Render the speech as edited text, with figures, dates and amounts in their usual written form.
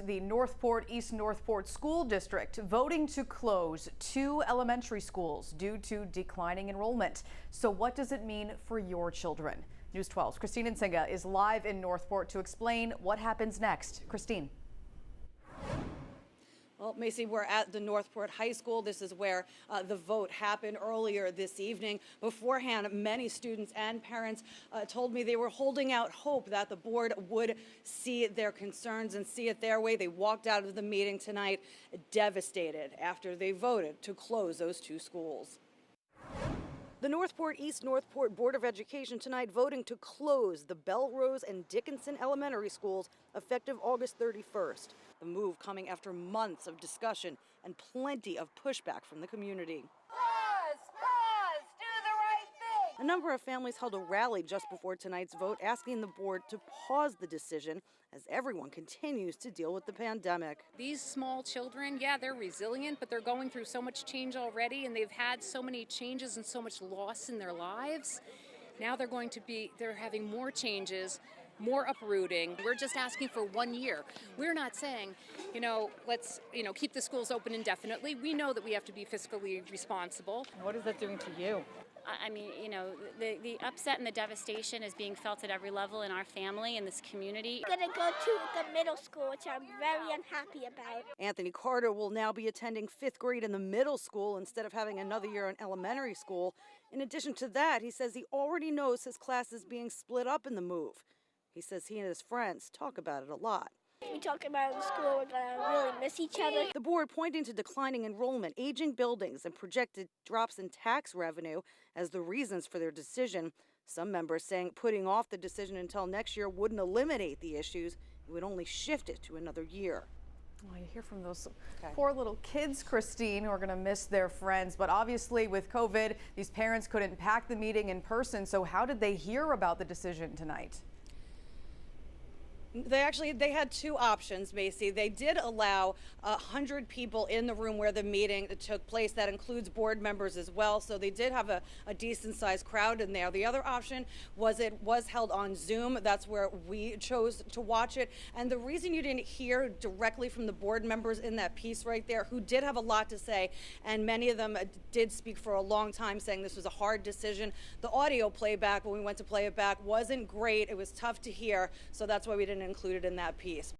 The Northport-East Northport School District voting to close 2 elementary schools due to declining enrollment. So what does it mean for your children? News 12's Christine Nsinga is live in Northport to explain what happens next. Christine. Well, Macy, we're at the Northport High School. This is where the vote happened earlier this evening. Beforehand, many students and parents told me they were holding out hope that the board would see their concerns and see it their way. They walked out of the meeting tonight devastated after they voted to close those 2 schools. The Northport-East Northport Board of Education tonight voting to close the Bellerose and Dickinson elementary schools effective August 31st. The move coming after months of discussion and plenty of pushback from the community. Pause! Do the right thing! A number of families held a rally just before tonight's vote asking the board to pause the decision as everyone continues to deal with the pandemic. These small children, yeah, they're resilient, but they're going through so much change already, and they've had so many changes and so much loss in their lives. Now they're having more changes, more uprooting. We're just asking for 1 year. We're not saying, let's, keep the schools open indefinitely. We know that we have to be fiscally responsible. What is that doing to you? I mean, the upset and the devastation is being felt at every level in our family, in this community. I'm going to go to the middle school, which I'm very unhappy about. Anthony Carter will now be attending 5th grade in the middle school instead of having another year in elementary school. In addition to that, he says he already knows his class is being split up in the move. He says he and his friends talk about it a lot. We talk about in school, we're going to really miss each other. The board pointing to declining enrollment, aging buildings, and projected drops in tax revenue as the reasons for their decision. Some members saying putting off the decision until next year wouldn't eliminate the issues. It would only shift it to another year. Well, you hear from those poor little kids, Christine, who are going to miss their friends. But obviously with COVID, these parents couldn't pack the meeting in person. So how did they hear about the decision tonight? They had 2 options, Macy. They did allow 100 people in the room where the meeting took place. That includes board members as well. So they did have a decent sized crowd in there. The other option was it was held on Zoom. That's where we chose to watch it. And the reason you didn't hear directly from the board members in that piece right there, who did have a lot to say, and many of them did speak for a long time saying this was a hard decision. The audio playback, when we went to play it back, wasn't great. It was tough to hear. So that's why we didn't include it in that piece.